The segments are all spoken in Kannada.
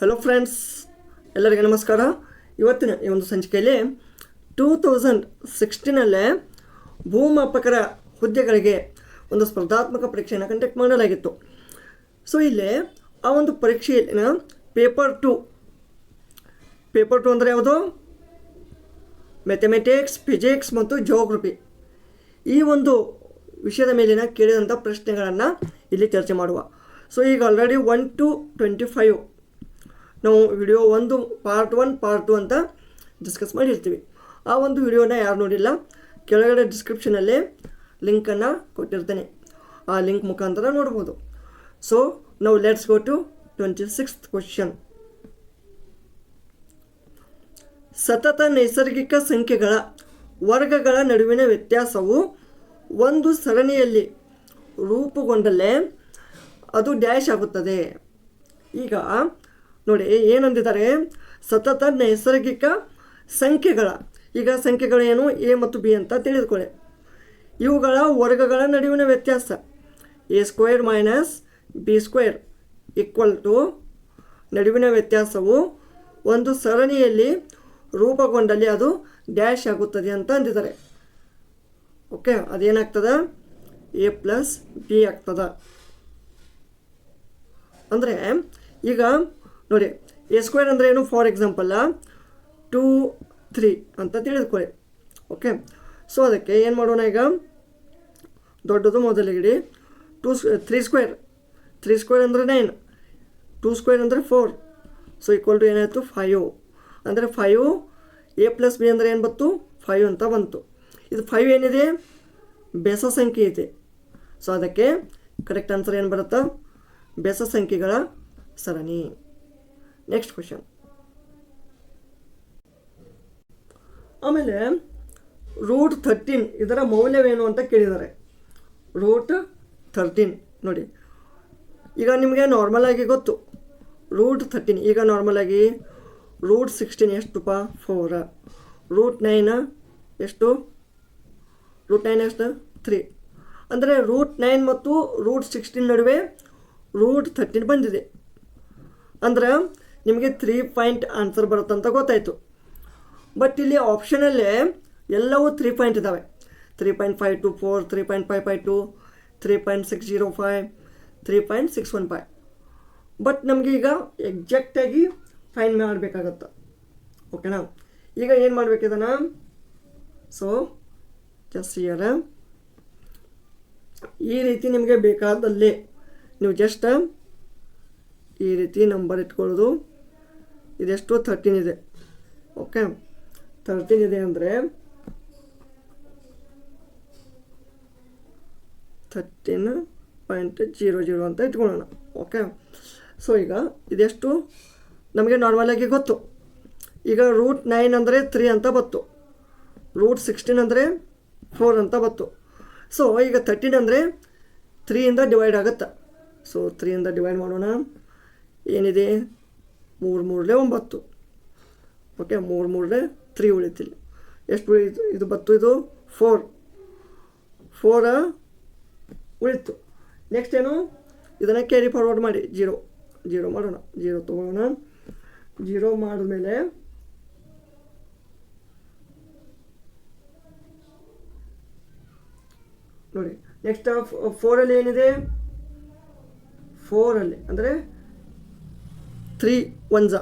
ಹಲೋ ಫ್ರೆಂಡ್ಸ್, ಎಲ್ಲರಿಗೆ ನಮಸ್ಕಾರ. ಇವತ್ತಿನ ಈ ಒಂದು ಸಂಚಿಕೆಯಲ್ಲಿ 2016 ಭೂಮಾಪಕರ ಹುದ್ದೆಗಳಿಗೆ ಒಂದು ಸ್ಪರ್ಧಾತ್ಮಕ ಪರೀಕ್ಷೆಯನ್ನು ಕಂಡಕ್ಟ್ ಮಾಡಲಾಗಿತ್ತು. ಸೊ ಇಲ್ಲಿ ಆ ಒಂದು ಪರೀಕ್ಷೆಯಲ್ಲಿನ ಪೇಪರ್ ಟು ಅಂದರೆ ಯಾವುದು? ಮ್ಯಾಥಮೆಟಿಕ್ಸ್, ಫಿಸಿಕ್ಸ್ ಮತ್ತು ಜಿಯೋಗ್ರಫಿ. ಈ ಒಂದು ವಿಷಯದ ಮೇಲಿನ ಕೇಳಿದಂಥ ಪ್ರಶ್ನೆಗಳನ್ನು ಇಲ್ಲಿ ಚರ್ಚೆ ಮಾಡುವ. ಸೊ ಈಗ ಆಲ್ರೆಡಿ 1 to 25 ನಾವು ವಿಡಿಯೋ ಪಾರ್ಟ್ 1 ಪಾರ್ಟ್ 2 ಅಂತ ಡಿಸ್ಕಸ್ ಮಾಡಿರ್ತೀವಿ. ಆ ಒಂದು ವಿಡಿಯೋನ ಯಾರು ನೋಡಿಲ್ಲ, ಕೆಳಗಡೆ ಡಿಸ್ಕ್ರಿಪ್ಷನಲ್ಲಿ ಲಿಂಕನ್ನು ಕೊಟ್ಟಿರ್ತೇನೆ, ಆ ಲಿಂಕ್ ಮುಖಾಂತರ ನೋಡ್ಬೋದು. ಸೊ ನಾವು let's go to 26th question. ಸತತ ನೈಸರ್ಗಿಕ ಸಂಖ್ಯೆಗಳ ವರ್ಗಗಳ ನಡುವಿನ ವ್ಯತ್ಯಾಸವು ಒಂದು ಸರಣಿಯಲ್ಲಿ ರೂಪುಗೊಂಡಲ್ಲೇ ಅದು ಡ್ಯಾಶ್ ಆಗುತ್ತದೆ. ಈಗ ನೋಡಿ ಏನಂದಿದ್ದಾರೆ, ಸತತ ನೈಸರ್ಗಿಕ ಸಂಖ್ಯೆಗಳ, ಈಗ ಸಂಖ್ಯೆಗಳೇನು ಎ ಮತ್ತು ಬಿ ಅಂತ ತಿಳಿದುಕೊಳ್ಳಿ. ಇವುಗಳ ವರ್ಗಗಳ ನಡುವಿನ ವ್ಯತ್ಯಾಸ a² minus b² equal to ನಡುವಿನ ವ್ಯತ್ಯಾಸವು ಒಂದು ಸರಣಿಯಲ್ಲಿ ರೂಪುಗೊಂಡಲ್ಲಿ ಅದು ಡ್ಯಾಶ್ ಆಗುತ್ತದೆ ಅಂತ ಅಂದಿದ್ದಾರೆ. ಓಕೆ, ಅದೇನಾಗ್ತದೆ? a ಪ್ಲಸ್ ಬಿ ಆಗ್ತದೆ. ಅಂದರೆ ಈಗ ನೋಡಿ a² ಅಂದರೆ ಏನು? ಫಾರ್ ಎಕ್ಸಾಂಪಲ್ 2, 3 ಅಂತ ತಿಳಿದುಕೊಳ್ಳಿ. ಓಕೆ, ಸೊ ಅದಕ್ಕೆ ಏನು ಮಾಡೋಣ, ಈಗ ದೊಡ್ಡದು ಮೊದಲಿಗೆ 3² ಅಂದರೆ 9, 2² ಅಂದರೆ 4, ಸೊ ಈಕ್ವಲ್ ಟು ಏನಾಯಿತು? 5. ಅಂದರೆ 5 a ಪ್ಲಸ್ ಬಿ ಅಂದರೆ ಏನು ಬಂತು? 5 ಅಂತ ಬಂತು. ಇದು 5 ಏನಿದೆ? ಬೆಸ ಸಂಖ್ಯೆ ಇದೆ. ಸೊ ಅದಕ್ಕೆ ಕರೆಕ್ಟ್ ಆನ್ಸರ್ ಏನು ಬರುತ್ತಾ? ಬೆಸ ಸಂಖ್ಯೆಗಳ ಸರಣಿ. Next question. ಆಮೇಲೆ √13 ಇದರ ಮೌಲ್ಯವೇನು ಅಂತ ಕೇಳಿದ್ದಾರೆ. √13 ನೋಡಿ, ಈಗ ನಿಮಗೆ ನಾರ್ಮಲ್ ಆಗಿ ಗೊತ್ತು √13. ಈಗ ನಾರ್ಮಲ್ ಆಗಿ √16 ಎಷ್ಟುಪ್ಪ? 4. √9 ಎಷ್ಟು? √9 ಎಷ್ಟು? 3. ಅಂದರೆ √9 ಮತ್ತು √16 ನಡುವೆ √13 ಬಂದಿದೆ. ಅಂದ್ರೆ ನಿಮಗೆ 3 ಪಾಯಿಂಟ್ ಆನ್ಸರ್ ಬರುತ್ತಂತ ಗೊತ್ತಾಯಿತು. ಬಟ್ ಇಲ್ಲಿ ಆಪ್ಷನಲ್ಲೇ ಎಲ್ಲವೂ 3 ಪಾಯಿಂಟ್ ಇದ್ದಾವೆ. 3.524, 3.552, 3.605, 3.615. ಬಟ್ ನಮಗೆ ಈಗ ಎಕ್ಸಾಕ್ಟಾಗಿ ಫೈನ್ ಮಾಡಬೇಕಾಗತ್ತೆ. ಓಕೆನಾ? ಈಗ ಏನು ಮಾಡಬೇಕಿದನ? ಸೊ ಜಸ್ಟ್ ಇಯರ್ ಈ ರೀತಿ ನಿಮಗೆ ಬೇಕಾದಲ್ಲೇ ನೀವು ಜಸ್ಟ್ ಈ ರೀತಿ ನಂಬರ್ ಇಟ್ಕೊಳ್ಳೋದು. ಇದೆಷ್ಟು? 13 ಇದೆ. ಓಕೆ, 13 ಇದೆ ಅಂದರೆ 13.00 ಅಂತ ಇಟ್ಕೊಳ್ಳೋಣ. ಓಕೆ, ಸೊ ಈಗ ಇದೆಷ್ಟು ನಮಗೆ ನಾರ್ಮಲಾಗಿ ಗೊತ್ತು. ಈಗ √9 ಅಂದರೆ 3 ಅಂತ ಬತ್ತು, √16 ಅಂದರೆ 4 ಅಂತ ಬತ್ತು. ಸೊ ಈಗ 13 ಅಂದರೆ 3ಇಂದ ಡಿವೈಡ್ ಆಗುತ್ತೆ. ಸೊ 3ಇಂದ ಡಿವೈಡ್ ಮಾಡೋಣ. ಏನಿದೆ? 3 3 9. ಓಕೆ, 3 3 3 ಉಳಿತಿಲ್ಲ. ಎಷ್ಟು ಉಳಿತು? ಇದು ಬತ್ತು, ಇದು 4 ಉಳಿತು. ನೆಕ್ಸ್ಟ್ ಏನು? ಇದನ್ನು ಕ್ಯಾರಿ ಫಾರ್ವರ್ಡ್ ಮಾಡಿ 0 ಮಾಡೋಣ. 0 ತೊಗೊಳ್ಳೋಣ. 0 ಮಾಡಿದ್ಮೇಲೆ ನೋಡಿ ನೆಕ್ಸ್ಟ್ 4ಅಲ್ಲಿ ಏನಿದೆ? 4ಅಲ್ಲಿ ಅಂದರೆ 3 1s.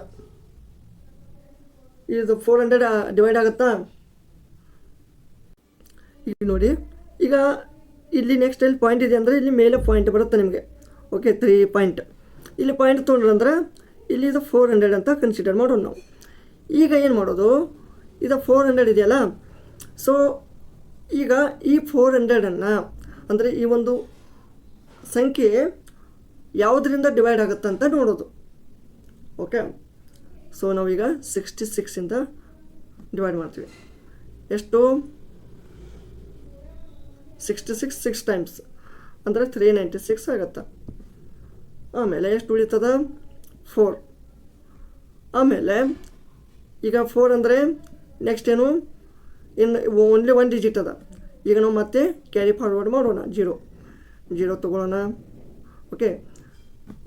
ಇದು 400 ಡಿವೈಡ್ ಆಗುತ್ತಾ? ಈಗ ನೋಡಿ, ಈಗ ಇಲ್ಲಿ ನೆಕ್ಸ್ಟ್ ಇಲ್ಲಿ ಪಾಯಿಂಟ್ ಇದೆ ಅಂದರೆ ಇಲ್ಲಿ ಮೇಲೆ ಪಾಯಿಂಟ್ ಬರುತ್ತೆ ನಿಮಗೆ. ಓಕೆ, 3 ಪಾಯಿಂಟ್ ಇಲ್ಲಿ ಪಾಯಿಂಟ್ ತೊಗೊಂಡ್ರಂದ್ರೆ ಇಲ್ಲಿ ಇದು 400 ಅಂತ ಕನ್ಸಿಡರ್ ಮಾಡೋಣ ನಾವು. ಈಗ ಏನು ಮಾಡೋದು? ಇದು 400 ಇದೆಯಲ್ಲ, ಸೊ ಈಗ ಈ 400ಅನ್ನು ಅಂದರೆ ಈ ಒಂದು ಸಂಖ್ಯೆ ಯಾವುದರಿಂದ ಡಿವೈಡ್ ಆಗುತ್ತೆ ಅಂತ ನೋಡೋದು. ಓಕೆ, ಸೊ ನಾವೀಗ 66ಇಂದ ಡಿವೈಡ್ ಮಾಡ್ತೀವಿ. ಎಷ್ಟು? 66 6 ಟೈಮ್ಸ್ ಅಂದರೆ 396 ಆಗುತ್ತೆ. ಆಮೇಲೆ ಎಷ್ಟು ಉಳಿತದ? 4. ಆಮೇಲೆ ಈಗ 4 ಅಂದರೆ ನೆಕ್ಸ್ಟ್ ಏನು? ಇನ್ನು ಓನ್ಲಿ 1 ಡಿಜಿಟ್ ಅದ. ಈಗ ನಾವು ಮತ್ತೆ ಕ್ಯಾರಿ ಫಾರ್ವರ್ಡ್ ಮಾಡೋಣ. 0 ತೊಗೊಳ್ಳೋಣ. ಓಕೆ,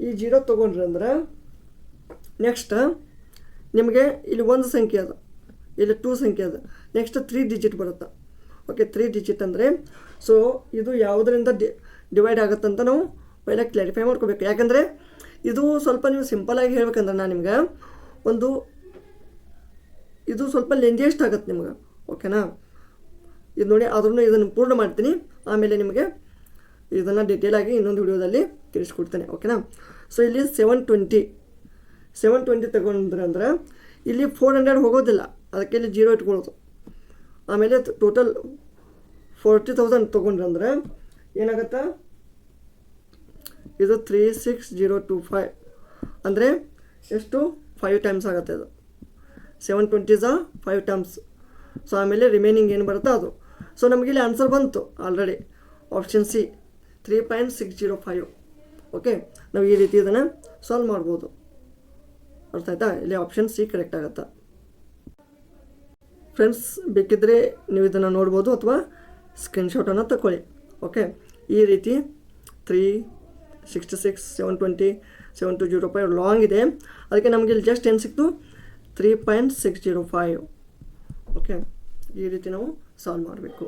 ಈ 0 ತೊಗೊಂಡ್ರೆ ಅಂದ್ರೆ ನೆಕ್ಸ್ಟ್ ನಿಮಗೆ ಇಲ್ಲಿ ಒಂದು ಸಂಖ್ಯೆ ಅದು, ಇಲ್ಲಿ 2 ಸಂಖ್ಯೆ ಅದು, ನೆಕ್ಸ್ಟ್ 3 ಡಿಜಿಟ್ ಬರುತ್ತೆ. ಓಕೆ, 3 ಡಿಜಿಟ್ ಅಂದರೆ ಸೊ ಇದು ಯಾವುದರಿಂದ ಡಿವೈಡ್ ಆಗುತ್ತಂತ ನಾವು ಪೈಲ ಕ್ಲಾರಿಫೈ ಮಾಡ್ಕೋಬೇಕು. ಯಾಕಂದರೆ ಇದು ಸ್ವಲ್ಪ ನೀವು ಸಿಂಪಲಾಗಿ ಹೇಳ್ಬೇಕಂದ್ರೆ ನಾನು ನಿಮ್ಗೆ ಇದು ಸ್ವಲ್ಪ ಲೆಂದಿಯೆಸ್ಟ್ ಆಗುತ್ತೆ ನಿಮ್ಗೆ. ಓಕೆನಾ, ಇದು ನೋಡಿ, ಆದ್ರೂ ಇದನ್ನು ಪೂರ್ಣ ಮಾಡ್ತೀನಿ, ಆಮೇಲೆ ನಿಮಗೆ ಇದನ್ನು ಡೀಟೇಲಾಗಿ ಇನ್ನೊಂದು ವಿಡಿಯೋದಲ್ಲಿ ತಿಳಿಸ್ಕೊಡ್ತೇನೆ. ಓಕೆನಾ. ಸೊ ಇಲ್ಲಿ 720 ತಗೊಂಡ್ರೆ ಅಂದ್ರೆ ಇಲ್ಲಿ 400 ಹೋಗೋದಿಲ್ಲ, ಅದಕ್ಕೆ ಇಲ್ಲಿ 0 ಇಟ್ಕೊಳ್ಳೋದು. ಆಮೇಲೆ ಟೋಟಲ್ 40,000 ತೊಗೊಂಡ್ರೆ ಅಂದರೆ ಏನಾಗುತ್ತೆ, ಇದು 36025 ಅಂದರೆ ಎಷ್ಟು 5 ಟೈಮ್ಸ್ ಆಗುತ್ತೆ. ಇದು 720 5 ಟೈಮ್ಸ್. ಸೊ ಆಮೇಲೆ ರಿಮೈನಿಂಗ್ ಏನು ಬರುತ್ತೋ ಅದು. ಸೊ ನಮಗಿಲ್ಲಿ ಆನ್ಸರ್ ಬಂತು ಆಲ್ರೆಡಿ, ಆಪ್ಷನ್ ಸಿ 3.605. ಓಕೆ, ನಾವು ಈ ರೀತಿ ಇದನ್ನು ಸಾಲ್ವ್ ಮಾಡ್ಬೋದು. ಅರ್ಥ ಆಯ್ತಾ? ಇಲ್ಲಿ ಆಪ್ಷನ್ ಸಿ ಕರೆಕ್ಟ್ ಆಗುತ್ತೆ. ಫ್ರೆಂಡ್ಸ್, ಬೇಕಿದ್ದರೆ ನೀವು ಇದನ್ನು ನೋಡ್ಬೋದು ಅಥವಾ ಸ್ಕ್ರೀನ್ಶಾಟನ್ನು ತಗೊಳ್ಳಿ. ಓಕೆ, ಈ ರೀತಿ 366 720 7205 ಲಾಂಗ್ ಇದೆ, ಅದಕ್ಕೆ ನಮಗೆ ಇಲ್ಲಿ ಜಸ್ಟ್ ಏನು ಸಿಕ್ತು 3.605. ಓಕೆ, ಈ ರೀತಿ ನಾವು ಸಾಲ್ವ್ ಮಾಡಬೇಕು.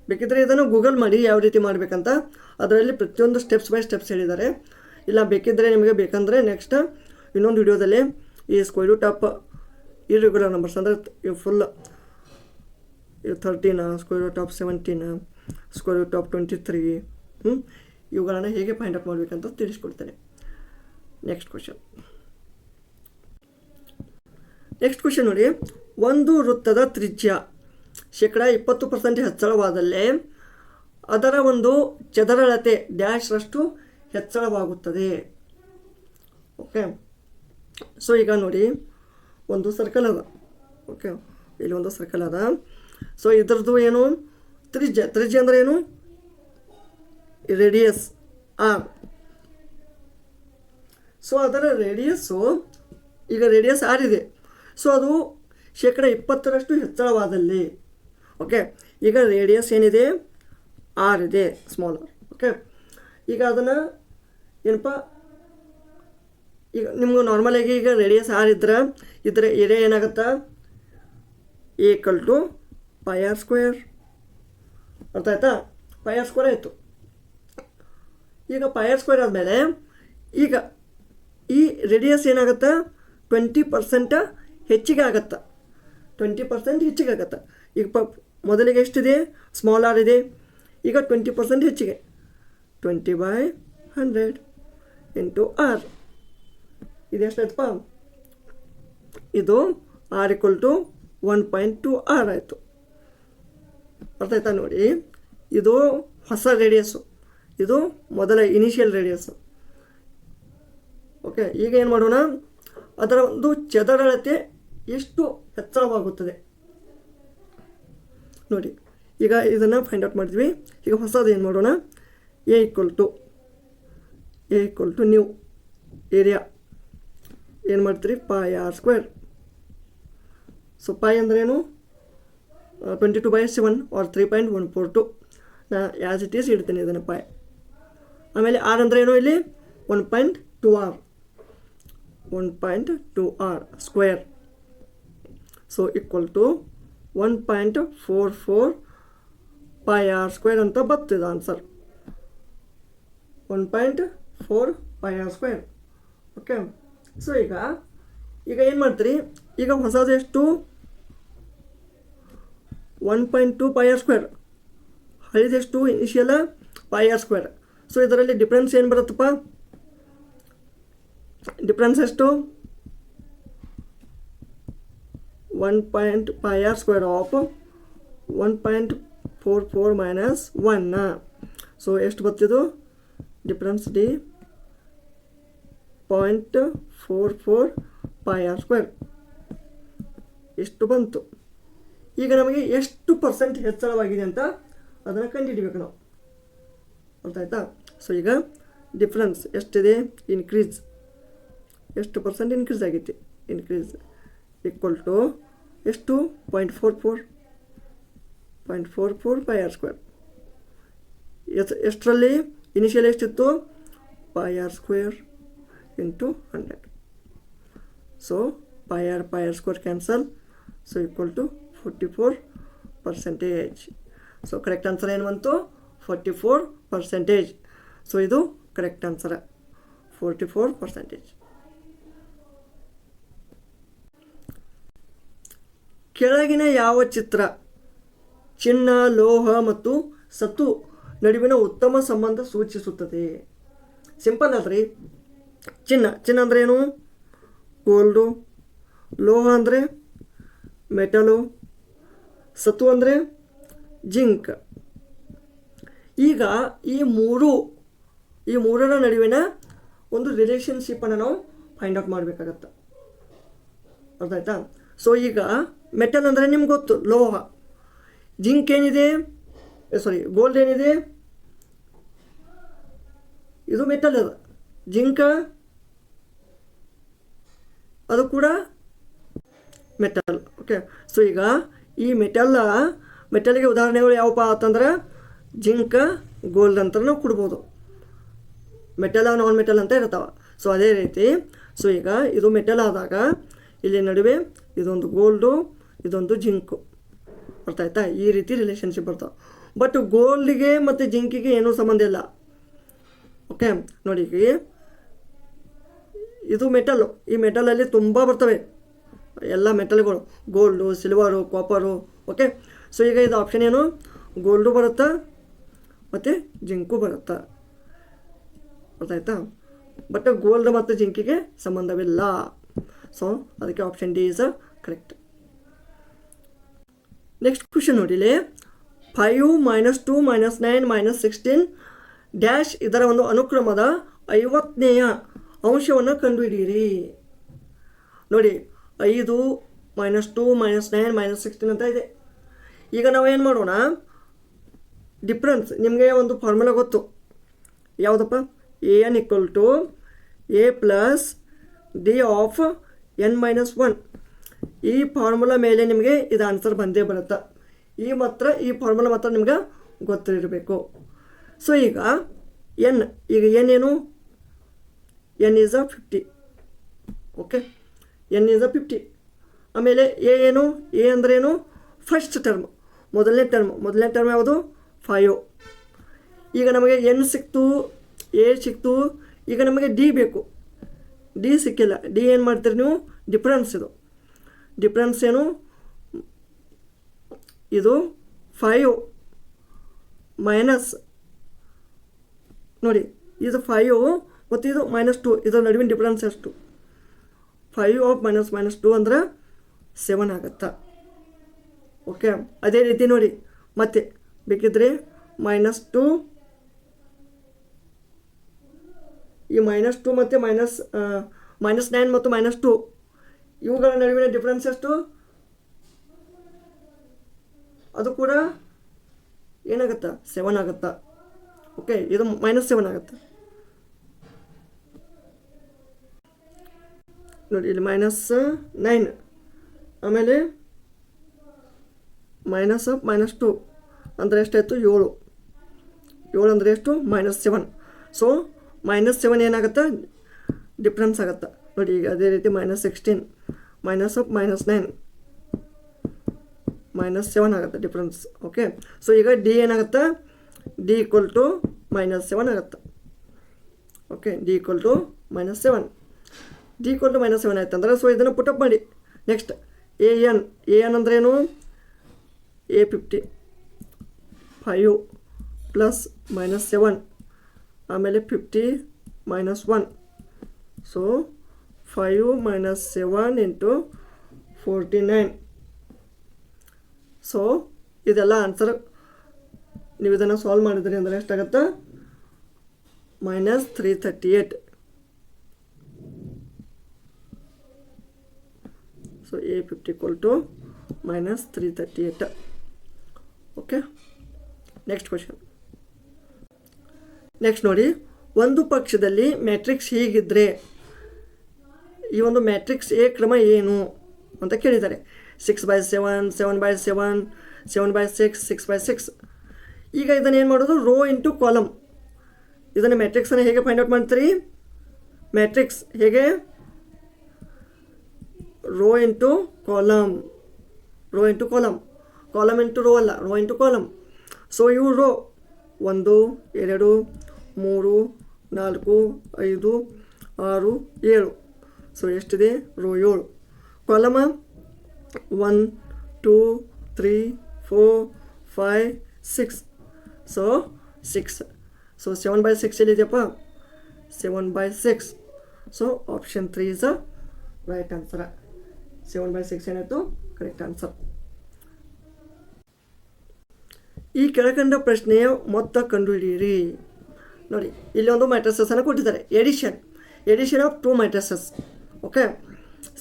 ಬೇಕಿದ್ದರೆ ಇದನ್ನು ಗೂಗಲ್ ಮಾಡಿ ಯಾವ ರೀತಿ ಮಾಡಬೇಕಂತ, ಅದರಲ್ಲಿ ಪ್ರತಿಯೊಂದು ಸ್ಟೆಪ್ಸ್ ಬೈ ಸ್ಟೆಪ್ಸ್ ಹೇಳಿದ್ದಾರೆ. ಇಲ್ಲ ಬೇಕಿದ್ದರೆ ನಿಮಗೆ ಬೇಕಂದರೆ ನೆಕ್ಸ್ಟ್ ಇನ್ನೊಂದು ವಿಡಿಯೋದಲ್ಲಿ ಈ square root of irregular numbers ಅಂದರೆ full 13 square root of 17 square root of 23 ಇವುಗಳನ್ನು ಹೇಗೆ ಫೈಂಡ್ ಔಟ್ ಮಾಡಬೇಕಂತ ತಿಳಿಸ್ಕೊಡ್ತೇನೆ. ನೆಕ್ಸ್ಟ್ ಕ್ವಶನ್ ನೋಡಿ, ಒಂದು ವೃತ್ತದ ತ್ರಿಜ್ಯ 20% ಹೆಚ್ಚಳವಾದಲ್ಲಿ ಅದರ ಒಂದು ಚದರಳತೆ ಡ್ಯಾಶ್ರಷ್ಟು ಹೆಚ್ಚಳವಾಗುತ್ತದೆ. ಓಕೆ, ಸೊ ಈಗ ನೋಡಿ, ಒಂದು ಸರ್ಕಲ್ ಅದ. ಓಕೆ, ಇಲ್ಲಿ ಒಂದು ಸರ್ಕಲ್ ಅದ. ಸೊ ಇದರದ್ದು ಏನು ತ್ರಿಜ್ಯ ಅಂದರೆ ಏನು, ರೇಡಿಯಸ್ ಆರ್. ಸೊ ಅದರ ರೇಡಿಯಸ್ಸು, ಈಗ ರೇಡಿಯಸ್ ಆರ್ ಇದೆ, ಸೊ ಅದು 20% ಹೆಚ್ಚಳವಾದಲ್ಲಿ, ಓಕೆ, ಈಗ ರೇಡಿಯಸ್ ಏನಿದೆ ಆರ್ ಇದೆ, ಸ್ಮಾಲ್ ಆರ್. ಓಕೆ, ಈಗ ಅದನ್ನು ಏನಪ್ಪ, ಈಗ ನಿಮ್ಗೆ ನಾರ್ಮಲಾಗಿ ಈಗ ರೇಡಿಯಸ್ ಆರ್ ಇದ್ರೆ ಇದರ ಏರಿಯಾ ಏನಾಗುತ್ತೆ, = πr². ಅರ್ಥ ಆಯ್ತಾ? πr² ಆಯಿತು. ಈಗ πr² ಆದಮೇಲೆ ಈಗ ಈ ರೇಡಿಯಸ್ ಏನಾಗುತ್ತೆ 20% ಹೆಚ್ಚಿಗೆ ಆಗುತ್ತೆ. 20% ಹೆಚ್ಚಿಗೆ ಆಗುತ್ತೆ. ಈಗ ಮೊದಲಿಗೆ ಎಷ್ಟಿದೆ, ಸ್ಮಾಲ್ ಆರ್ ಇದೆ, ಈಗ 20% ಹೆಚ್ಚಿಗೆ, 20/100 ಇಂಟು ಆರ್. ಇದು ಎಷ್ಟಾಯ್ತಪ್ಪ, ಇದು R = 1.2 ಆರ್ ಆಯಿತು. ಅರ್ಥ ಆಯ್ತಾ? ನೋಡಿ, ಇದು ಹೊಸ ರೇಡಿಯಸ್ಸು, ಇದು ಮೊದಲ ಇನಿಷಿಯಲ್ ರೇಡಿಯಸ್ಸು. ಓಕೆ, ಈಗ ಏನು ಮಾಡೋಣ, ಅದರ ಒಂದು ಚದರಳತೆ ಎಷ್ಟು ಹೆಚ್ಚಳವಾಗುತ್ತದೆ ನೋಡಿ. ಈಗ ಇದನ್ನು ಫೈಂಡ್ ಔಟ್ ಮಾಡಿದ್ವಿ. ಈಗ ಹೊಸದು ಏನು ಮಾಡೋಣ, A = ನ್ಯೂ ಏರಿಯಾ ಏನು ಮಾಡ್ತೀರಿ, πr². ಸೊ ಪೈ ಅಂದ್ರೇನು, 22/7 ಆರ್ 3.142. ನಾ ಆ್ಯಸ್ ಇಟ್ ಈಸ್ ಇಡ್ತೀನಿ ಇದನ್ನು ಪೈ. ಆಮೇಲೆ ಆರ್ ಅಂದ್ರೆ ಏನು, ಇಲ್ಲಿ 1.2 R, 1.2 R square. So = 1.44 πr² ಅಂತ ಬರ್ತಿದೆ ಆನ್ಸರ್, 1.4 πr². ಓಕೆ, ಸೊ ಈಗ ಏನು ಮಾಡ್ತೀರಿ, ಈಗ ಹೊಸದು ಎಷ್ಟು 1.2 πr², ಹಳಿದೆಷ್ಟು ಇನಿಷಿಯಲ್ πr². ಸೊ ಇದರಲ್ಲಿ ಡಿಫ್ರೆನ್ಸ್ ಏನು ಬರುತ್ತಪ್ಪ, ಡಿಫ್ರೆನ್ಸ್ ಎಷ್ಟು 1.πr² ಆಫ್ 1.44 - 1. ಸೊ ಎಷ್ಟು ಬರ್ತಿದ್ದು ಡಿಫ್ರೆನ್ಸ್, ಡಿ 0.44 πr². ಎಷ್ಟು ಬಂತು. ಈಗ ನಮಗೆ ಎಷ್ಟು % ಹೆಚ್ಚಳವಾಗಿದೆ ಅಂತ ಅದನ್ನು ಕಂಡುಹಿಡಿಬೇಕು ನಾವು. ಅರ್ಥ ಆಯ್ತಾ? ಸೊ ಈಗ ಡಿಫ್ರೆನ್ಸ್ ಎಷ್ಟಿದೆ, ಇನ್ಕ್ರೀಸ್, ಎಷ್ಟು % ಇನ್ಕ್ರೀಸ್ ಆಗೈತಿ, ಇನ್ಕ್ರೀಸ್ = ಎಷ್ಟು 0.44 πr². ಎಷ್ಟರಲ್ಲಿ ಇನಿಷಿಯಲ್ ಎಷ್ಟಿತ್ತು, πr² × 100. So pi r square cancel, so equal to 44%. So correct answer ಏನು ಬಂತು 44%. ಸೊ ಇದು ಕರೆಕ್ಟ್ ಆನ್ಸರ್ 44%. ಕೆಳಗಿನ ಯಾವ ಚಿತ್ರ ಚಿನ್ನ, ಲೋಹ ಮತ್ತು ಸತು ನಡುವಿನ ಉತ್ತಮ ಸಂಬಂಧ ಸೂಚಿಸುತ್ತದೆ? ಸಿಂಪಲ್ ಅಲ್ರಿ. ಚಿನ್ನ ಅಂದರೆ ಏನು? ಗೋಲ್ಡು. ಲೋಹ ಅಂದರೆ ಮೆಟಲು. ಸತು ಅಂದರೆ ಜಿಂಕ್. ಈಗ ಈ ಮೂರರ ನಡುವಿನ ಒಂದು ರಿಲೇಷನ್ಶಿಪ್ಪನ್ನು ನಾವು ಫೈಂಡ್ ಔಟ್ ಮಾಡಬೇಕಾಗತ್ತೆ. ಅರ್ಥ ಆಯ್ತಾ? ಸೊ ಈಗ ಮೆಟಲ್ ಅಂದರೆ ನಿಮ್ಗೆ ಗೊತ್ತು, ಲೋಹ. ಜಿಂಕ್ ಏನಿದೆ, ಗೋಲ್ಡ್ ಏನಿದೆ, ಇದು ಮೆಟಲ್. ಅದು ಜಿಂಕ್, ಅದು ಕೂಡ ಮೆಟಲ್. ಓಕೆ. ಸೊ ಈಗ ಈ ಮೆಟಲ್ಗೆ ಉದಾಹರಣೆಗಳು ಯಾವಪ್ಪ ಅಂತಂದ್ರೆ ಜಿಂಕ್, ಗೋಲ್ಡ್ ಅಂತ ನಾವು ಕೊಡ್ಬೋದು. ಮೆಟಲ್, ನಾನ್ ಮೆಟಲ್ ಅಂತ ಇರ್ತಾವೆ. ಸೊ ಅದೇ ರೀತಿ ಸೊ ಈಗ ಇದು ಮೆಟಲ್ ಆದಾಗ ಇಲ್ಲಿ ನಡುವೆ ಇದೊಂದು ಗೋಲ್ಡು, ಇದೊಂದು ಜಿಂಕು. ಅರ್ಥ ಆಯ್ತಾ? ಈ ರೀತಿ ರಿಲೇಷನ್ಶಿಪ್ ಬರ್ತಾವೆ. ಬಟ್ ಗೋಲ್ಡ್ಗೆ ಮತ್ತು ಜಿಂಕಿಗೆ ಏನೂ ಸಂಬಂಧ ಇಲ್ಲ. ಓಕೆ ನೋಡಿ, ಇದು ಮೆಟಲ್ಲು. ಈ ಮೆಟಲಲ್ಲಿ ತುಂಬ ಬರ್ತವೆ ಎಲ್ಲ ಮೆಟಲ್ಗಳು, gold, silver, copper. Okay. So ಈಗ ಇದು ಆಪ್ಷನ್ ಏನು? ಗೋಲ್ಡು ಬರುತ್ತಾ ಮತ್ತು ಜಿಂಕು ಬರುತ್ತಾ. ಅರ್ಥ ಆಯ್ತಾ? ಬಟ್ ಗೋಲ್ಡ್ ಮತ್ತು ಜಿಂಕಿಗೆ ಸಂಬಂಧವಿಲ್ಲ. ಸೊ ಅದಕ್ಕೆ option D is correct. Next question ನೋಡಿಲಿ. 5 - 2 - 9 - 16 ಡ್ಯಾಶ್ ಇದರ ಒಂದು ಅನುಕ್ರಮದ 50ನೇಯ ಅಂಶವನ್ನು ಕಂಡುಹಿಡಿಯಿರಿ. ನೋಡಿ, 5 - 2 - 9 - 16 ಅಂತ ಇದೆ. ಈಗ ನಾವೇನು ಮಾಡೋಣ, ಡಿಫ್ರೆನ್ಸ್ ನಿಮಗೆ ಒಂದು ಫಾರ್ಮುಲಾ ಗೊತ್ತು. ಯಾವುದಪ್ಪ? an = a + d of n - 1. ಈ ಫಾರ್ಮುಲಾ ಮೇಲೆ ನಿಮಗೆ ಇದು ಆನ್ಸರ್ ಬಂದೇ ಬರುತ್ತೆ. ಈ ಫಾರ್ಮುಲಾ ಮಾತ್ರ ನಿಮ್ಗೆ ಗೊತ್ತಿರಬೇಕು. ಸೊ ಈಗ ಎನ್ ಏನು? n = 50. Okay, n = 50. ಆಮೇಲೆ ಎ ಏನು? ಎ ಅಂದ್ರೇನು? ಫಸ್ಟ್ ಟರ್ಮ್, ಮೊದಲನೇ ಟರ್ಮ್ ಯಾವುದು? 5. ಈಗ ನಮಗೆ n ಸಿಕ್ತು, ಎ ಸಿಕ್ತು. ಈಗ ನಮಗೆ ಡಿ ಬೇಕು. ಡಿ ಸಿಕ್ಕಿಲ್ಲ. ಡಿ ಏನು ಮಾಡ್ತೀರಿ ನೀವು? ಡಿಫ್ರೆನ್ಸ್ ಏನು? ಇದು 5 ಮೈನಸ್, ನೋಡಿ ಇದು 5 ಮತ್ತು ಇದು -2. ಇದರ ನಡುವಿನ ಡಿಫ್ರೆನ್ಸ್ ಎಷ್ಟು? 5 ಆಫ್ -2 ಅಂದರೆ 7 ಆಗುತ್ತಾ? ಓಕೆ. ಅದೇ ರೀತಿ ನೋಡಿ, ಮತ್ತೆ ಬೇಕಿದ್ರೆ -2, ಈ -2 ಮತ್ತು -9 ಮತ್ತು -2 ಇವುಗಳ ನಡುವಿನ ಡಿಫ್ರೆನ್ಸ್ ಎಷ್ಟು? ಅದು ಕೂಡ ಏನಾಗುತ್ತಾ? 7 ಆಗುತ್ತಾ? ಓಕೆ, ಇದು -7 ಆಗುತ್ತೆ. ನೋಡಿ ಇಲ್ಲಿ -9, ಆಮೇಲೆ -2 ಅಂದರೆ ಎಷ್ಟಾಯಿತು? 7 ಅಂದರೆ ಎಷ್ಟು? -7. ಸೊ -7 ಏನಾಗುತ್ತೆ? ಡಿಫ್ರೆನ್ಸ್ ಆಗುತ್ತೆ. ನೋಡಿ ಈಗ ಅದೇ ರೀತಿ -16 -9 -7 ಆಗುತ್ತೆ ಡಿಫ್ರೆನ್ಸ್. ಓಕೆ. ಸೊ ಈಗ ಡಿ ಏನಾಗುತ್ತೆ? ಡಿ = -7 ಆಗುತ್ತೆ. Okay, D = -7. ಡಿ = -7 ಆಯ್ತು ಅಂದರೆ ಸೊ ಇದನ್ನು ಪುಟಪ್ ಮಾಡಿ. ನೆಕ್ಸ್ಟ್ ಎ ಎನ್ ಅಂದ್ರೇನು? A50 5 + -7 ಆಮೇಲೆ 50 - 1. ಸೊ 5 - 7 × 49. ಸೊ ಇದೆಲ್ಲ ಆನ್ಸರ್. ನೀವು ಇದನ್ನು ಸಾಲ್ವ್ ಮಾಡಿದ್ರಿ ಅಂದರೆ ಎಷ್ಟಾಗುತ್ತೆ? -338. So A50 = -338. Okay. Next question. Next ನೋಡಿ, ಒಂದು ಪಕ್ಷದಲ್ಲಿ ಮ್ಯಾಟ್ರಿಕ್ಸ್ ಹೀಗಿದ್ದರೆ ಈ ಒಂದು ಮ್ಯಾಟ್ರಿಕ್ಸ್ ಎ ಕ್ರಮ ಏನು ಅಂತ ಕೇಳಿದ್ದಾರೆ. 6/7, 7/7, 7/6, 6/6. ಈಗ ಇದನ್ನು ಏನು ಮಾಡೋದು? Row into column. ಇದನ್ನು ಮ್ಯಾಟ್ರಿಕ್ಸನ್ನು ಹೇಗೆ ಫೈಂಡ್ ಔಟ್ ಮಾಡ್ತೀರಿ? ಮ್ಯಾಟ್ರಿಕ್ಸ್ ಹೇಗೆ? Row into column, row into column, column into row ಅಲ್ಲ, ರೋ ಇಂಟು ಕಾಲಮ್. ಸೊ ಇವು ರೋ 1 2 3 4 5 6 7. ಸೊ ಎಷ್ಟಿದೆ? ರೋ 7. ಕಾಲಮ 1 2 3 4 5 6. ಸೊ 6. ಸೊ 7/6 ಎಲ್ಲಿದೆಯಪ್ಪ? 7/6. So option 3 is the right answer. 7/6 ಏನಾಯಿತು? Correct answer. ಈ ಕೆಳಕಂಡ ಪ್ರಶ್ನೆಯ ಮೊತ್ತ ಕಂಡುಹಿಡಿಯಿರಿ. ನೋಡಿ, ಇಲ್ಲಿ ಒಂದು ಮ್ಯಾಟ್ರಿಸಸ್ಸನ್ನು ಕೊಟ್ಟಿದ್ದಾರೆ, addition of 2 matrices. Okay,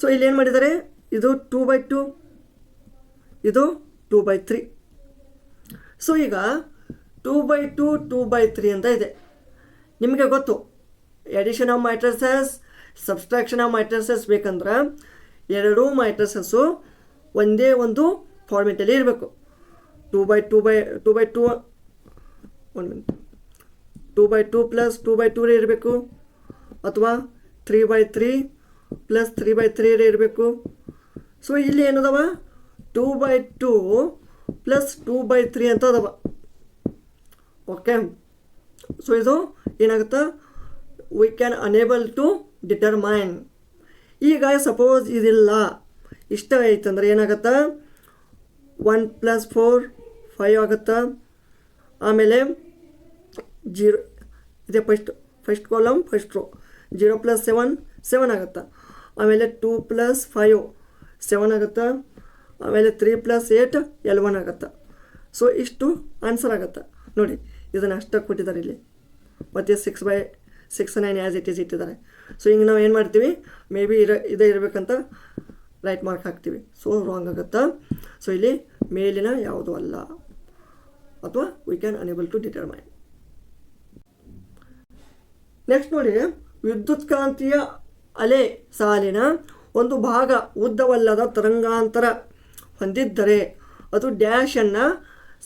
so ಇಲ್ಲಿ ಏನು ಮಾಡಿದ್ದಾರೆ? ಇದು 2/2, ಇದು 2/3. ಸೊ ಈಗ 2/2 2/3 ಅಂತ ಇದೆ. ನಿಮಗೆ ಗೊತ್ತು, addition of matrices, subtraction of matrices ಬೇಕಂದ್ರೆ ಎರಡೂ ಮ್ಯಾಟ್ರಿಸಸ್ಸು ಒಂದೇ ಒಂದು ಫಾರ್ಮೆಟಲ್ಲಿ ಇರಬೇಕು. 2/2 ಪ್ಲಸ್ 2/2 ಇರಬೇಕು, ಅಥವಾ 3/3 ಪ್ಲಸ್ 3/3 ಇರಬೇಕು. ಸೊ ಇಲ್ಲಿ ಏನದವ? 2/2 ಪ್ಲಸ್ 2/3 ಅಂತ ಅದಾವ. ಓಕೆ, ಸೊ ಇದು ಏನಾಗುತ್ತೆ? We can enable to determine. ಈಗ ಸಪೋಸ್ ಇದಿಲ್ಲ, ಇಷ್ಟ ಐತಂದ್ರೆ ಏನಾಗುತ್ತೆ? 1 + 4 5 ಆಗುತ್ತೆ. ಆಮೇಲೆ 0 ಇದೆ, ಫಸ್ಟ್ ಕಾಲಮ್ ಫಸ್ಟ್ ರೋ. 0 + 7 7 ಆಗುತ್ತೆ. ಆಮೇಲೆ 2 + 5 7 ಆಗುತ್ತೆ. ಆಮೇಲೆ 3 + 8 11 ಆಗುತ್ತೆ. ಸೊ ಇಷ್ಟು ಆನ್ಸರ್ ಆಗುತ್ತೆ. ನೋಡಿ, ಇದನ್ನು ಅಷ್ಟೇ ಕೊಟ್ಟಿದ್ದಾರೆ ಇಲ್ಲಿ. ಮತ್ತು 6/6 9 ಆ್ಯಸ್ ಇಟ್ ಈಸ್ ಇಟ್ಟಿದ್ದಾರೆ. ಸೊ ಹಿಂಗೆ ನಾವು ಏನು ಮಾಡ್ತೀವಿ? ಮೇ ಬಿ ಇದೇ ಇರಬೇಕಂತ ರೈಟ್ ಮಾರ್ಕ್ ಹಾಕ್ತೀವಿ. ಸೊ ರಾಂಗ್ ಆಗುತ್ತಾ? ಸೊ ಇಲ್ಲಿ ಮೇಲಿನ ಯಾವುದೂ ಅಲ್ಲ, ಅಥವಾ we can enable to determine. Next ನೋಡಿ, ವಿದ್ಯುತ್ಕಾಂತೀಯ ಅಲೆ ಸಾಲಿನ ಒಂದು ಭಾಗ ಉದ್ದವಲ್ಲದ ತರಂಗಾಂತರ ಹೊಂದಿದ್ದರೆ ಅದು ಡ್ಯಾಶನ್ನು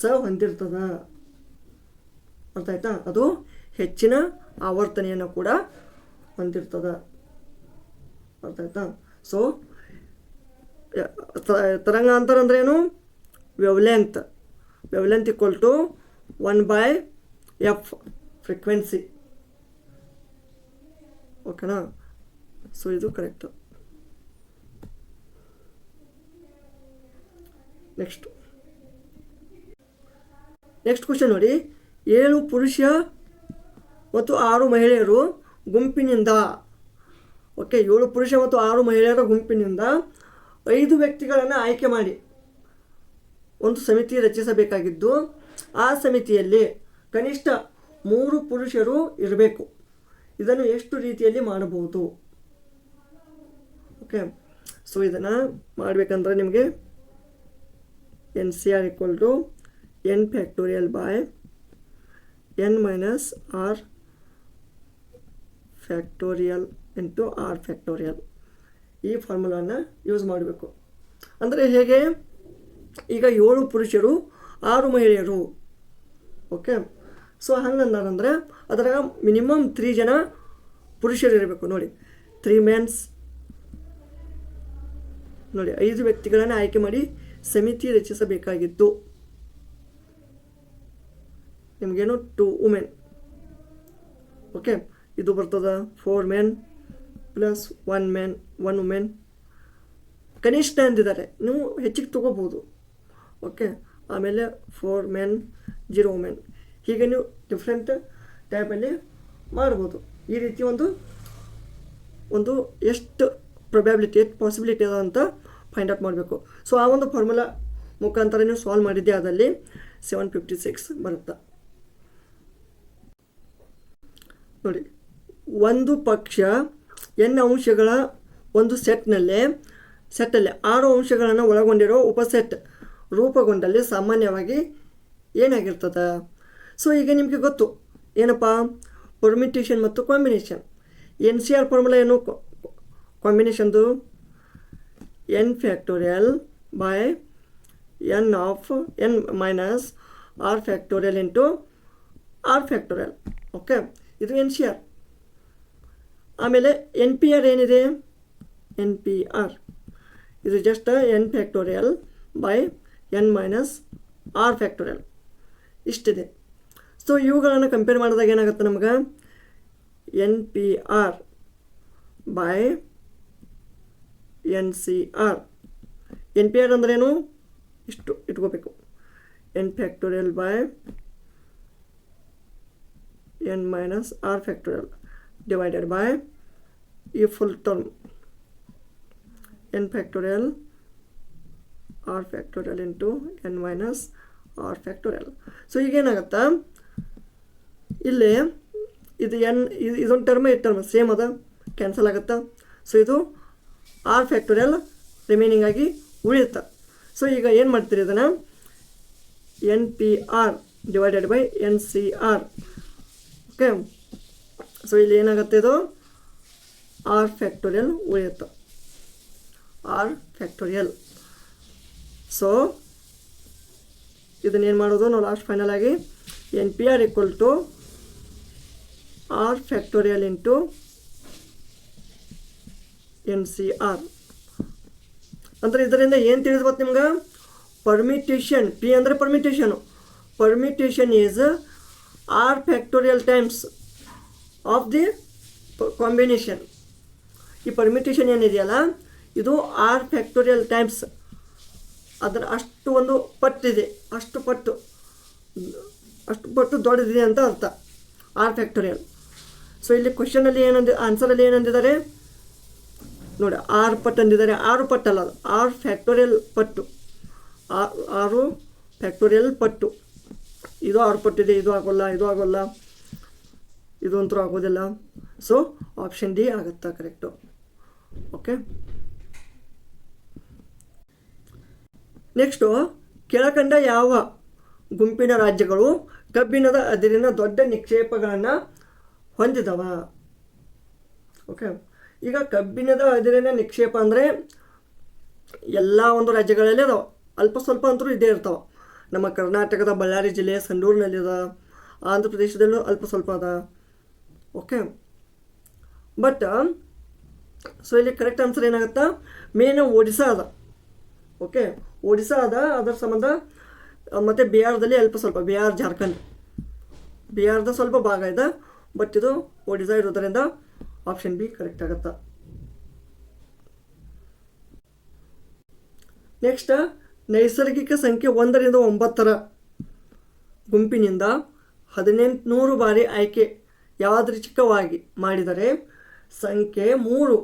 ಸಹ ಹೊಂದಿರ್ತದೆ. ಅರ್ಥ ಆಯ್ತಾ? ಅದು ಹೆಚ್ಚಿನ ಆವರ್ತನೆಯನ್ನು ಕೂಡ ಹೊಂದಿರ್ತದೆ. ಅರ್ಥ ಆಯ್ತಾ? ಸೊ ತರಂಗಾಂತರ ಅಂದ್ರೇನು? Wavelength equal to 1/f frequency. ಓಕೆನಾ? ಸೊ ಇದು ಕರೆಕ್ಟು. ನೆಕ್ಸ್ಟ್ ಕ್ವಶನ್ ನೋಡಿ, 7 ಪುರುಷ ಮತ್ತು 6 ಮಹಿಳೆಯರು ಗುಂಪಿನಿಂದ, ಓಕೆ, 7 ಪುರುಷ ಮತ್ತು 6 ಮಹಿಳೆಯರ ಗುಂಪಿನಿಂದ 5 ವ್ಯಕ್ತಿಗಳನ್ನು ಆಯ್ಕೆ ಮಾಡಿ ಒಂದು ಸಮಿತಿ ರಚಿಸಬೇಕಾಗಿದ್ದು, ಆ ಸಮಿತಿಯಲ್ಲಿ ಕನಿಷ್ಠ 3 ಪುರುಷರು ಇರಬೇಕು. ಇದನ್ನು ಎಷ್ಟು ರೀತಿಯಲ್ಲಿ ಮಾಡಬಹುದು? ಓಕೆ, ಸೊ ಇದನ್ನು ಮಾಡಬೇಕಂದ್ರೆ ನಿಮಗೆ NCR equal to n factorial by n minus r factorial into r factorial ಈ ಫಾರ್ಮುಲಾನ ಯೂಸ್ ಮಾಡಬೇಕು. ಅಂದರೆ ಹೇಗೆ? ಈಗ 7 ಪುರುಷರು 6 ಮಹಿಳೆಯರು. ಓಕೆ, ಸೊ ಹಂಗಂದ್ರೆ ಅದರಾಗ ಮಿನಿಮಮ್ 3 ಜನ ಪುರುಷರು ಇರಬೇಕು. ನೋಡಿ, 3 ಮೆನ್ಸ್. ನೋಡಿ, 5 ವ್ಯಕ್ತಿಗಳನ್ನು ಆಯ್ಕೆ ಮಾಡಿ ಸಮಿತಿ ರಚಿಸಬೇಕಾಗಿತ್ತು. ನಿಮಗೇನು 2 ವುಮೆನ್. ಓಕೆ, ಇದು ಬರ್ತದೆ 4 ಮೆನ್ ಪ್ಲಸ್ 1 ವುಮೆನ್. ಕನಿಷ್ಠ ಅಂದಿದ್ದಾರೆ, ನೀವು ಹೆಚ್ಚಿಗೆ ತೊಗೋಬೋದು. ಓಕೆ, ಆಮೇಲೆ 4 ಮೆನ್ 0 ವುಮೆನ್. ಹೀಗೆ ನೀವು ಡಿಫ್ರೆಂಟ್ ಟೈಪಲ್ಲಿ ಮಾಡ್ಬೋದು. ಈ ರೀತಿ ಒಂದು ಎಷ್ಟು ಪ್ರೊಬ್ಯಾಬಿಲಿಟಿ, ಎಷ್ಟು ಪಾಸಿಬಿಲಿಟಿ ಅದ ಅಂತ ಫೈಂಡ್ ಔಟ್ ಮಾಡಬೇಕು. ಸೊ ಆ ಒಂದು ಫಾರ್ಮುಲಾ ಮುಖಾಂತರ ನೀವು ಸಾಲ್ವ್ ಮಾಡಿದ್ದೆ, ಅದರಲ್ಲಿ 756 ಬರುತ್ತೆ. ನೋಡಿ, ಒಂದು ಪಕ್ಷ n ಅಂಶಗಳ ಒಂದು ಸೆಟ್ಟಲ್ಲಿ 6 ಅಂಶಗಳನ್ನು ಒಳಗೊಂಡಿರೋ ಉಪಸೆಟ್ ರೂಪುಗೊಂಡಲ್ಲಿ ಸಾಮಾನ್ಯವಾಗಿ ಏನಾಗಿರ್ತದೆ? ಸೊ ಈಗ ನಿಮಗೆ ಗೊತ್ತು ಏನಪ್ಪ? ಪರ್ಮಿಟೇಷನ್ ಮತ್ತು ಕಾಂಬಿನೇಷನ್. NCR ಫಾರ್ಮುಲಾ ಏನು? ಕಾಂಬಿನೇಷನ್ದು n factorial by n of n minus r factorial into r factorial. Okay, ಇದು NCR. ಆಮೇಲೆ NPR ಏನಿದೆ? NPR ಇದು just n factorial by n minus r factorial ಇಷ್ಟಿದೆ. ಸೊ ಇವುಗಳನ್ನು ಕಂಪೇರ್ ಮಾಡಿದಾಗ ಏನಾಗುತ್ತೆ ನಮ್ಗೆ n p r by n c r. N p r ಅಂದ್ರೇನು ಇಷ್ಟು ಇಟ್ಕೋಬೇಕು, n factorial by n minus r factorial divided by ಈ full term n factorial r factorial into N minus r factorial. So ಈಗೇನಾಗುತ್ತಾ ಇಲ್ಲಿ ಇದು ಎನ್ ಇದೊಂದು ಟರ್ಮ್ ಈ ಟರ್ಮ್ ಸೇಮ್ ಅದ, ಕ್ಯಾನ್ಸಲ್ ಆಗುತ್ತಾ. ಸೊ ಇದು ಆರ್ ಫ್ಯಾಕ್ಟೋರಿಯಲ್ ರಿಮೈನಿಂಗ್ ಆಗಿ ಉಳಿಯುತ್ತೆ. ಸೊ ಈಗ ಏನು ಮಾಡ್ತೀರಿ ಇದನ್ನು n p r divided by n c r. Okay, so ಇಲ್ಲಿ ಏನಾಗುತ್ತೆ ಇದು ಆರ್ ಫ್ಯಾಕ್ಟೋರಿಯಲ್ ಉಳಿಯುತ್ತೆ, ಆರ್ ಫ್ಯಾಕ್ಟೋರಿಯಲ್. ಸೊ ಇದನ್ನೇನು ಮಾಡೋದು ನಾವು ಲಾಸ್ಟ್ ಫೈನಲ್ ಆಗಿ n p r equal to r factorial into n c r. ಅಂದರೆ ಇದರಿಂದ ಏನು ತಿಳಿದ್ಬೋದು ನಿಮ್ಗೆ, ಪರ್ಮಿಟೇಷನ್, ಪಿ ಅಂದರೆ permutation, permutation is r factorial times of the combination. ಈ ಪರ್ಮಿಟೇಷನ್ ಏನಿದೆಯಲ್ಲ ಇದು ಆರ್ ಫ್ಯಾಕ್ಟೋರಿಯಲ್ ಟೈಮ್ಸ್ ಅದರ ಅಷ್ಟು ಒಂದು ಪಟ್ಟಿದೆ, ಅಷ್ಟು ಪಟ್ಟು ದೊಡ್ಡದಿದೆ ಅಂತ ಅರ್ಥ ಆರ್ ಫ್ಯಾಕ್ಟೋರಿಯಲ್. ಸೊ ಇಲ್ಲಿ ಕ್ವಶನಲ್ಲಿ ಆನ್ಸರಲ್ಲಿ ಏನಂದಿದ್ದಾರೆ ನೋಡಿ, ಆರು ಪಟ್ಟು ಅಂದಿದ್ದಾರೆ. ಆರು ಪಟ್ಟಲ್ಲ, ಅದು ಆರ್ ಫ್ಯಾಕ್ಟೋರಿಯಲ್ ಪಟ್ಟು, ಆರು ಫ್ಯಾಕ್ಟೋರಿಯಲ್ ಪಟ್ಟು. ಇದು 6 ಪಟ್ಟಿದೆ, ಇದು ಆಗೋಲ್ಲ, ಇದು ಆಗೋಲ್ಲ, ಇದು ಅಂತೂ ಆಗೋದಿಲ್ಲ. ಸೊ ಆಪ್ಷನ್ ಡಿ ಆಗುತ್ತಾ ಕರೆಕ್ಟು. ಓಕೆ, ನೆಕ್ಸ್ಟು ಕೆಳಕಂಡ ಯಾವ ಗುಂಪಿನ ರಾಜ್ಯಗಳು ಕಬ್ಬಿಣದ ಅದಿರಿನ ದೊಡ್ಡ ನಿಕ್ಷೇಪಗಳನ್ನು ಹೊಂದಿದವ. ಓಕೆ, ಈಗ ಕಬ್ಬಿಣದ ಅದಿರಿನ ನಿಕ್ಷೇಪ ಅಂದರೆ ಎಲ್ಲ ಒಂದು ರಾಜ್ಯಗಳಲ್ಲಿ ಅದಾವೆ, ಅಲ್ಪ ಸ್ವಲ್ಪ ಅಂತೂ ಇದೇ ಇರ್ತಾವೆ. ನಮ್ಮ ಕರ್ನಾಟಕದ ಬಳ್ಳಾರಿ ಜಿಲ್ಲೆ ಸಂಡೂರಿನಲ್ಲಿದೆ, ಆಂಧ್ರ ಪ್ರದೇಶದಲ್ಲೂ ಅಲ್ಪ ಸ್ವಲ್ಪ ಅದ. ಓಕೆ, ಬಟ್ ಸೊ ಇಲ್ಲಿ ಕರೆಕ್ಟ್ ಆನ್ಸರ್ ಏನಾಗುತ್ತಾ, ಮೇನ್ ಒಡಿಸ್ಸಾ ಅದ. ಓಕೆ, ಒಡಿಸ್ಸಾ ಅದ, ಅದರ ಸಂಬಂಧ ಮತ್ತು ಬಿಹಾರದಲ್ಲಿ ಅಲ್ಪ ಸ್ವಲ್ಪ, ಬಿಹಾರ್ ಜಾರ್ಖಂಡ್, ಬಿಹಾರದ ಸ್ವಲ್ಪ ಭಾಗ ಇದೆ, ಬಟ್ ಇದು ಒಡಿಸ್ಸಾ ಇರೋದರಿಂದ ಆಪ್ಷನ್ ಬಿ ಕರೆಕ್ಟ್ ಆಗುತ್ತಾ. ನೆಕ್ಸ್ಟ್, ನೈಸರ್ಗಿಕ ಸಂಖ್ಯೆ 1 ರಿಂದ 9 ಗುಂಪಿನಿಂದ 1800 ಬಾರಿ ಆಯ್ಕೆ ಯಾದೃಚ್ಛಿಕವಾಗಿ ಮಾಡಿದರೆ ಸಂಖ್ಯೆ 3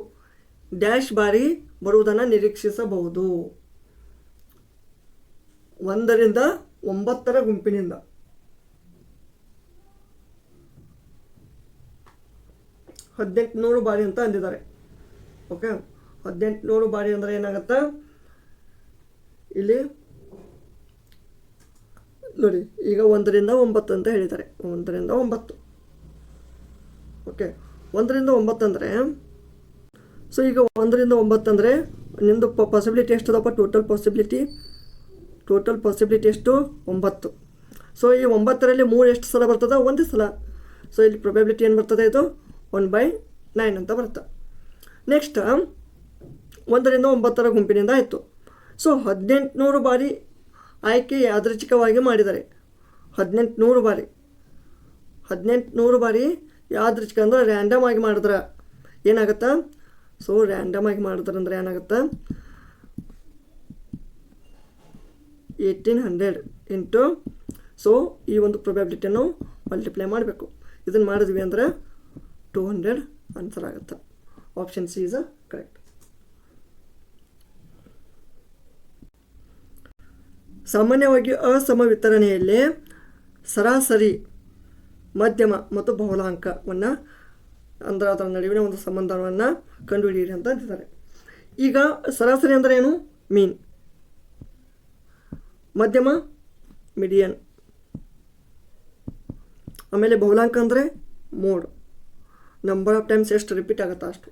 ಡ್ಯಾಶ್ ಬಾರಿ ಬರುವುದನ್ನು ನಿರೀಕ್ಷಿಸಬಹುದು. 1 ರಿಂದ 9 ಗುಂಪಿನಿಂದ 1800 ಬಾರಿ ಅಂತ ಅಂದಿದ್ದಾರೆ. ಓಕೆ, 1800 ಬಾರಿ ಅಂದರೆ ಏನಾಗುತ್ತೆ ಇಲ್ಲಿ ನೋಡಿ, ಈಗ 1 ರಿಂದ 9 ಅಂತ ಹೇಳಿದ್ದಾರೆ, 1 ರಿಂದ 9. ಓಕೆ, 1 ರಿಂದ 9 ಅಂದರೆ, ಸೊ ಈಗ 1 ರಿಂದ 9 ಅಂದರೆ ನಿಮ್ಮದು ಪಾಸಿಬಿಲಿಟಿ ಎಷ್ಟದಪ್ಪ, ಟೋಟಲ್ ಪಾಸಿಬಿಲಿಟಿ ಎಷ್ಟು 9. ಸೊ ಈ 9ರಲ್ಲಿ 3 ಎಷ್ಟು ಸಲ ಬರ್ತದೆ, 1 ಸಲ. ಸೊ ಇಲ್ಲಿ ಪ್ರೊಬೆಬಿಲಿಟಿ ಏನು ಬರ್ತದೆ, ಇದು 1/9 ಅಂತ ಬರುತ್ತೆ. ನೆಕ್ಸ್ಟ್ 1 ರಿಂದ 9 ಗುಂಪಿನಿಂದ ಆಯಿತು. ಸೊ 1800 ಬಾರಿ ಆಯ್ಕೆ ಯಾದೃಚ್ಛಿಕವಾಗಿ ಮಾಡಿದ್ದಾರೆ. 1800 ಬಾರಿ ಯಾದೃಚ್ಛಿಕ ಅಂದರೆ ರ್ಯಾಂಡಮ್ ಆಗಿ ಮಾಡಿದ್ರೆ ಏನಾಗುತ್ತಾ, ಸೊ ರ್ಯಾಂಡಮ್ ಆಗಿ ಮಾಡಿದ್ರೆ ಅಂದರೆ ಏನಾಗುತ್ತಾ 1800 ಇಂಟು, ಸೊ ಈ ಒಂದು ಪ್ರೊಬ್ಯಾಬಿಲಿಟಿಯನ್ನು ಮಲ್ಟಿಪ್ಲೈ ಮಾಡಬೇಕು. ಇದನ್ನು ಮಾಡಿದ್ವಿ ಅಂದರೆ 200 ಆನ್ಸರ್ ಆಗುತ್ತೆ. Option C is correct. ಸಾಮಾನ್ಯವಾಗಿ ಅಸಮ ವಿತರಣೆಯಲ್ಲಿ ಸರಾಸರಿ, ಮಧ್ಯಮ ಮತ್ತು ಬಹುಲಾಂಕವನ್ನು ಅಂದರೆ ಅದರ ನಡುವಿನ ಒಂದು ಸಂಬಂಧವನ್ನು ಕಂಡುಹಿಡಿಯಿರಿ ಅಂತ ಅಂತಿದ್ದಾರೆ. ಈಗ ಸರಾಸರಿ ಅಂದರೆ ಏನು, ಮೀನ್. ಮಧ್ಯಮ ಮಿಡಿಯನ್. ಆಮೇಲೆ ಬಹುಲಾಂಕ ಅಂದರೆ ಮೋಡ್, ನಂಬರ್ ಆಫ್ ಟೈಮ್ಸ್ ಎಷ್ಟು ರಿಪೀಟ್ ಆಗುತ್ತಾ ಅಷ್ಟು.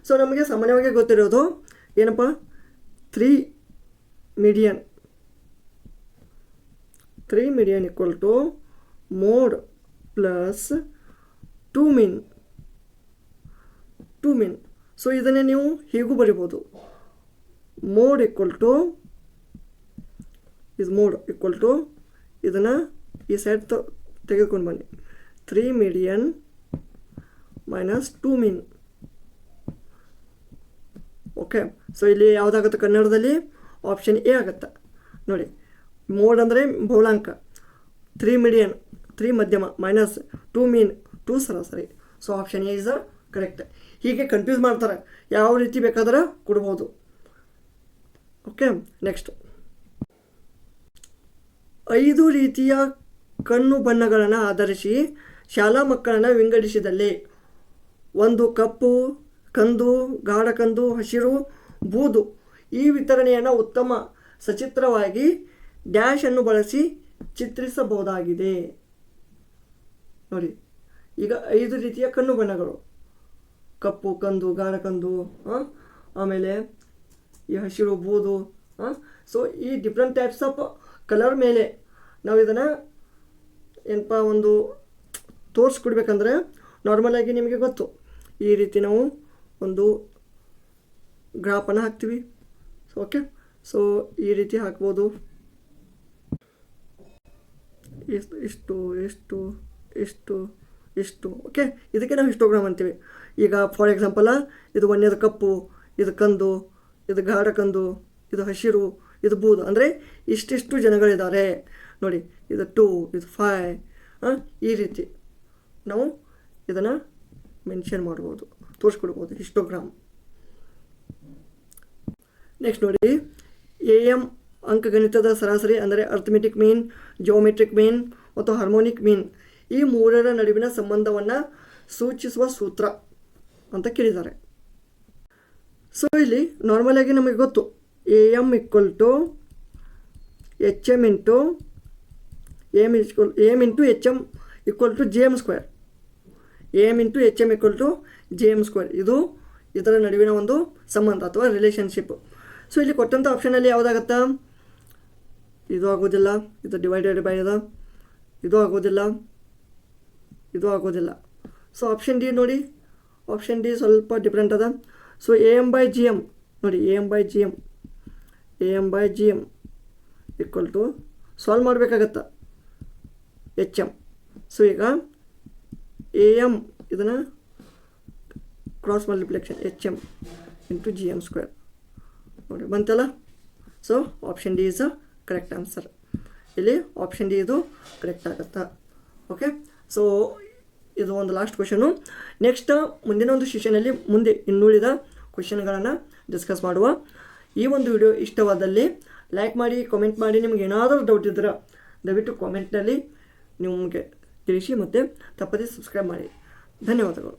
ಸೊ ನಮಗೆ ಸಾಮಾನ್ಯವಾಗಿ ಗೊತ್ತಿರೋದು ಏನಪ್ಪ, 3 median. 3 median equal to mode plus 2 mean. So ಇದನ್ನೇ ನೀವು ಹೀಗೂ ಬರಿಬೋದು, ಮೋಡ್ ಈಕ್ವಲ್ ಟು ಇದು ಮೋಡ್ ಈಕ್ವಲ್ ಟು ಇದನ್ನು ಈ ಸೈಡ್ ತೆಗೆದುಕೊಂಡು ಬನ್ನಿ 3 median minus 2 mean. Okay, so ಇಲ್ಲಿ ಯಾವುದಾಗುತ್ತೆ ಕನ್ನಡದಲ್ಲಿ ಆಪ್ಷನ್ ಎ ಆಗುತ್ತೆ ನೋಡಿ. ಮೋಡ್ ಅಂದರೆ ಬಹುಳಾಂಕ, 3 ಮೀಡಿಯನ್ 3 ಮಧ್ಯಮ ಮೈನಸ್ 2 ಮೀನ್ 2 ಸರಾಸರಿ. So option A is correct. ಹೀಗೆ ಕನ್ಫ್ಯೂಸ್ ಮಾಡ್ತಾರೆ, ಯಾವ ರೀತಿ ಬೇಕಾದ್ರೆ ಕೊಡ್ಬೋದು. ಓಕೆ, ನೆಕ್ಸ್ಟ್ 5 ರೀತಿಯ ಕಣ್ಣು ಬಣ್ಣಗಳನ್ನು ಆಧರಿಸಿ ಶಾಲಾ ಮಕ್ಕಳನ್ನು ವಿಂಗಡಿಸಿದಲ್ಲಿ 1 ಕಪ್ಪು, ಕಂದು, ಗಾಢ ಕಂದು, ಹಸಿರು, ಬೂದು. ಈ ವಿತರಣೆಯನ್ನು ಉತ್ತಮ ಸಚಿತ್ರವಾಗಿ ಡ್ಯಾಶ್ ಅನ್ನು ಬಳಸಿ ಚಿತ್ರಿಸಬಹುದಾಗಿದೆ. ನೋಡಿ, ಈಗ 5 ರೀತಿಯ ಕಣ್ಣು ಬಣ್ಣಗಳು, ಕಪ್ಪು, ಕಂದು, ಗಾಢ ಕಂದು, ಆಮೇಲೆ ಈ ಹಸಿರು, ಬೂದು. ಸೊ ಈ ಡಿಫ್ರೆಂಟ್ ಟೈಪ್ಸ್ ಆಫ್ ಕಲರ್ ಮೇಲೆ ನಾವು ಇದನ್ನು ಏನಪ್ಪ ಒಂದು ತೋರಿಸ್ಕೊಡ್ಬೇಕಂದ್ರೆ ನಾರ್ಮಲಾಗಿ ನಿಮಗೆ ಗೊತ್ತು, ಈ ರೀತಿ ನಾವು ಒಂದು ಗ್ರಾಫನ್ನು ಹಾಕ್ತೀವಿ. ಓಕೆ, ಸೊ ಈ ರೀತಿ ಹಾಕ್ಬೋದು. ಇಷ್ಟು ಎಷ್ಟು ಎಷ್ಟು ಎಷ್ಟು ಓಕೆ, ಇದಕ್ಕೆ ನಾವು ಹಿಸ್ಟೋಗ್ರಾಮ್ ಅಂತೀವಿ. ಈಗ ಫಾರ್ ಎಕ್ಸಾಂಪಲ್ ಇದು ಒಂದೇದು ಕಪ್ಪು, ಇದು ಕಂದು, ಇದು ಗಾಢ ಕಂದು, ಇದು ಹಸಿರು, ಇದು ಬೂದು. ಅಂದರೆ ಇಷ್ಟಿಷ್ಟು ಜನಗಳಿದ್ದಾರೆ ನೋಡಿ. ಇದು 2, ಇದು 5, ಈ ರೀತಿ ನಾವು ಇದನ್ನು ಮೆನ್ಷನ್ ಮಾಡ್ಬೋದು, ತೋರಿಸ್ಕೊಡ್ಬೋದು, ಹಿಸ್ಟೋಗ್ರಾಮ್. ನೆಕ್ಸ್ಟ್ ನೋಡಿ, AM ಅಂಕಗಣಿತದ ಸರಾಸರಿ ಅಂದರೆ ಅರ್ಥಮೆಟಿಕ್ ಮೀನ್, ಜಿಯೋಮೆಟ್ರಿಕ್ ಮೀನ್ ಮತ್ತು ಹಾರ್ಮೋನಿಕ್ ಮೀನ್. ಈ ಮೂರರ ನಡುವಿನ ಸಂಬಂಧವನ್ನು ಸೂಚಿಸುವ ಸೂತ್ರ ಅಂತ ಕೇಳಿದ್ದಾರೆ. ಸೊ ಇಲ್ಲಿ ನಾರ್ಮಲಾಗಿ ನಮಗೆ ಗೊತ್ತು, AM equal to HM into AM into HM equal to JM square. AM into HM equal to JM square. ಇದು ಇದರ ನಡುವಿನ ಒಂದು ಸಂಬಂಧ ಅಥವಾ ರಿಲೇಷನ್ಶಿಪ್. ಸೊ ಇಲ್ಲಿ ಕೊಟ್ಟಂಥ ಆಪ್ಷನಲ್ಲಿ ಯಾವುದಾಗತ್ತಾ, ಇದು ಆಗೋದಿಲ್ಲ, ಇದು ಡಿವೈಡೆಡ್ ಬೈ ಇದು ಆಗೋದಿಲ್ಲ, ಇದು ಆಗೋದಿಲ್ಲ. ಸೊ ಆಪ್ಷನ್ ಡಿ ನೋಡಿ, ಆಪ್ಷನ್ ಡಿ ಸ್ವಲ್ಪ ಡಿಫ್ರೆಂಟ್ ಅದ. ಸೊ AM/GM ನೋಡಿ, AM/GM ಈಕ್ವಲ್ ಟು ಸಾಲ್ವ್ ಮಾಡಬೇಕಾಗತ್ತೆ HM. ಸೊ ಈಗ AM ಇದನ್ನು cross multiplication HM into GM square ನೋಡಿ ಬಂತಲ್ಲ. So option D is a correct answer. ಇಲ್ಲಿ ಆಪ್ಷನ್ ಡಿ ಇದು ಕರೆಕ್ಟ್ ಆಗುತ್ತಾ. ಓಕೆ, ಸೊ ಇದು ಒಂದು ಲಾಸ್ಟ್ ಕ್ವೆಶನು. ನೆಕ್ಸ್ಟ್ ಮುಂದಿನ ಒಂದು ಸೆಷನಲ್ಲಿ ಮುಂದೆ ಇನ್ನುಳಿದ ಕ್ವೆಶನ್ಗಳನ್ನು ಡಿಸ್ಕಸ್ ಮಾಡುವ. ಈ ಒಂದು ವಿಡಿಯೋ ಇಷ್ಟವಾದಲ್ಲಿ ಲೈಕ್ ಮಾಡಿ, ಕಾಮೆಂಟ್ ಮಾಡಿ. ನಿಮ್ಗೆ ಏನಾದರೂ ಡೌಟ್ ಇದ್ದರೆ ದಯವಿಟ್ಟು ಕಾಮೆಂಟ್ನಲ್ಲಿ ನಿಮಗೆ ತಿಳಿಸಿ, ಮತ್ತು ತಪ್ಪದೇ ಸಬ್ಸ್ಕ್ರೈಬ್ ಮಾಡಿ. ಧನ್ಯವಾದಗಳು.